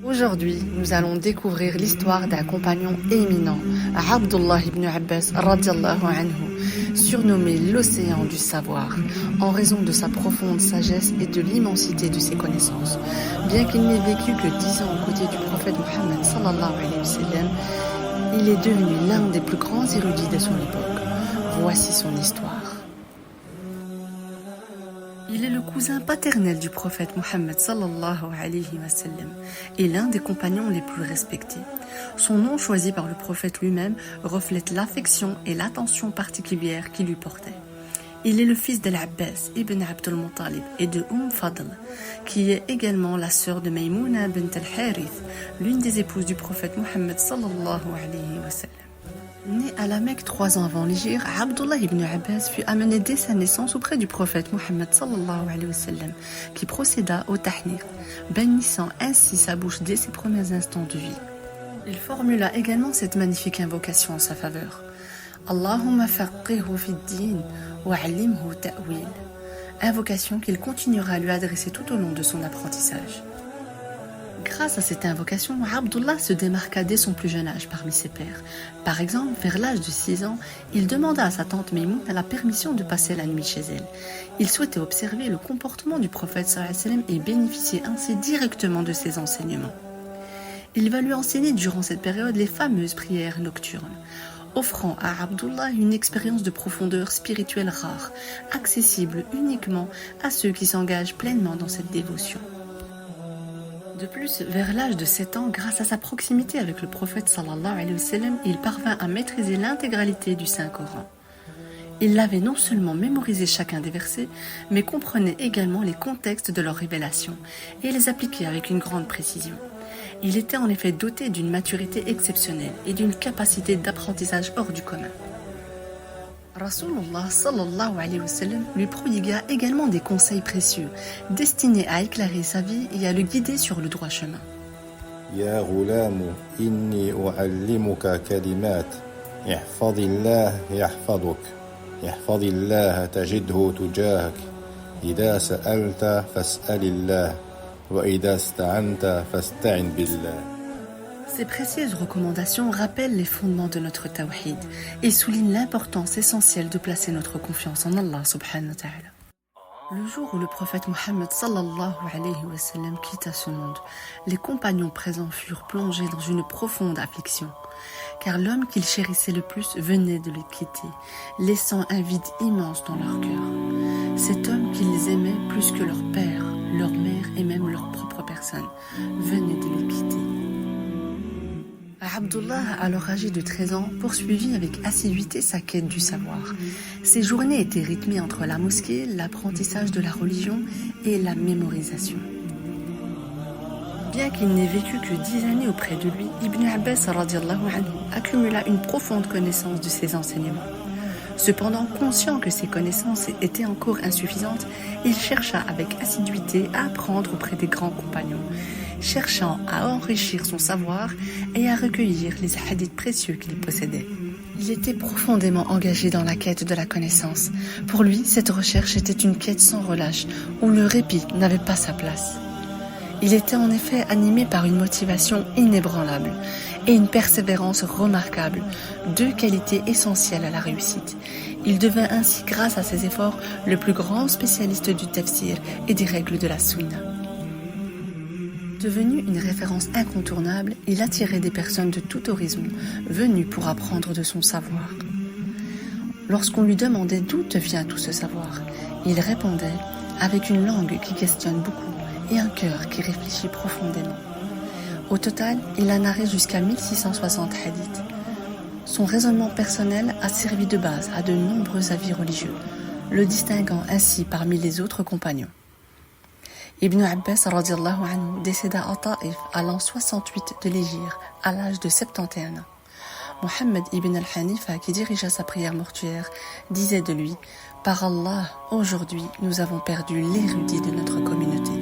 Aujourd'hui, nous allons découvrir l'histoire d'un compagnon éminent, Abdullah ibn Abbas radiallahu anhu, surnommé l'océan du savoir, en raison de sa profonde sagesse et de l'immensité de ses connaissances. Bien qu'il n'ait vécu que 10 ans aux côtés du prophète Mohammed sallallahu alayhi wa sallam, il est devenu l'un des plus grands érudits de son époque. Voici son histoire. Il est le cousin paternel du prophète Mohammed sallallahu alayhi wa sallam et l'un des compagnons les plus respectés. Son nom choisi par le prophète lui-même reflète l'affection et l'attention particulière qu'il lui portait. Il est le fils d'Al-Abbas ibn Abdul Muttalib et de Fadl, qui est également la sœur de Maymouna bint al-Harith, l'une des épouses du prophète Mohammed sallallahu alayhi wa sallam. Né à la Mecque 3 ans avant l'Hégire, Abdullah ibn Abbas fut amené dès sa naissance auprès du prophète Mohammed sallallahu alayhi wa sallam, qui procéda au tahnir, bénissant ainsi sa bouche dès ses premiers instants de vie. Il formula également cette magnifique invocation en sa faveur. Allahumma faqihhu fid-din wa 'allimhu ta'wil. Invocation qu'il continuera à lui adresser tout au long de son apprentissage. Grâce à cette invocation, Abdullah se démarqua dès son plus jeune âge parmi ses pairs. Par exemple, vers l'âge de 6 ans, il demanda à sa tante Maymouna la permission de passer la nuit chez elle. Il souhaitait observer le comportement du prophète sallallahu alayhi wa sallam et bénéficier ainsi directement de ses enseignements. Il va lui enseigner durant cette période les fameuses prières nocturnes, offrant à Abdullah une expérience de profondeur spirituelle rare, accessible uniquement à ceux qui s'engagent pleinement dans cette dévotion. De plus, vers l'âge de 7 ans, grâce à sa proximité avec le prophète sallallahu alayhi wa sallam, il parvint à maîtriser l'intégralité du Saint-Coran. Il l'avait non seulement mémorisé chacun des versets, mais comprenait également les contextes de leur révélation et les appliquait avec une grande précision. Il était en effet doté d'une maturité exceptionnelle et d'une capacité d'apprentissage hors du commun. Rasulullah sallallahu alayhi wa sallam lui prodigua également des conseils précieux, destinés à éclairer sa vie et à le guider sur le droit chemin. Ya ghulamu, inni u'allimuka kalimat, ihfadillah yahfaduk, ihfadillah tajidhu tujahak, idha sa'alta fas'alillah, wa idha ista'anta fasta'in billah. Ces précieuses recommandations rappellent les fondements de notre tawhid et soulignent l'importance essentielle de placer notre confiance en Allah subhanahu wa ta'ala. Le jour où le prophète Mohammed sallallahu alayhi wa sallam quitta ce monde, les compagnons présents furent plongés dans une profonde affliction, car l'homme qu'ils chérissaient le plus venait de les quitter, laissant un vide immense dans leur cœur. Cet homme qu'ils aimaient plus que leur père, leur mère et même leur propre personne venait de les quitter. Abdullah, alors âgé de 13 ans, poursuivit avec assiduité sa quête du savoir. Ses journées étaient rythmées entre la mosquée, l'apprentissage de la religion et la mémorisation. Bien qu'il n'ait vécu que 10 années auprès de lui, Ibn Abbas radiallahu anhu accumula une profonde connaissance de ses enseignements. Cependant, conscient que ses connaissances étaient encore insuffisantes, il chercha avec assiduité à apprendre auprès des grands compagnons, cherchant à enrichir son savoir et à recueillir les hadiths précieux qu'il possédait. Il était profondément engagé dans la quête de la connaissance. Pour lui, cette recherche était une quête sans relâche, où le répit n'avait pas sa place. Il était en effet animé par une motivation inébranlable et une persévérance remarquable, deux qualités essentielles à la réussite. Il devint ainsi, grâce à ses efforts, le plus grand spécialiste du tafsir et des règles de la sunna. Devenu une référence incontournable, il attirait des personnes de tout horizon, venues pour apprendre de son savoir. Lorsqu'on lui demandait d'où te vient tout ce savoir, il répondait avec une langue qui questionne beaucoup et un cœur qui réfléchit profondément. Au total, il a narré jusqu'à 1660 hadiths. Son raisonnement personnel a servi de base à de nombreux avis religieux, le distinguant ainsi parmi les autres compagnons. Ibn Abbas radiallahu anhu décéda à Taïf à l'an 68 de l'Hégire, à l'âge de 71 ans. Mohammed ibn al-Hanifa, qui dirigea sa prière mortuaire, disait de lui « Par Allah, aujourd'hui, nous avons perdu l'érudit de notre communauté.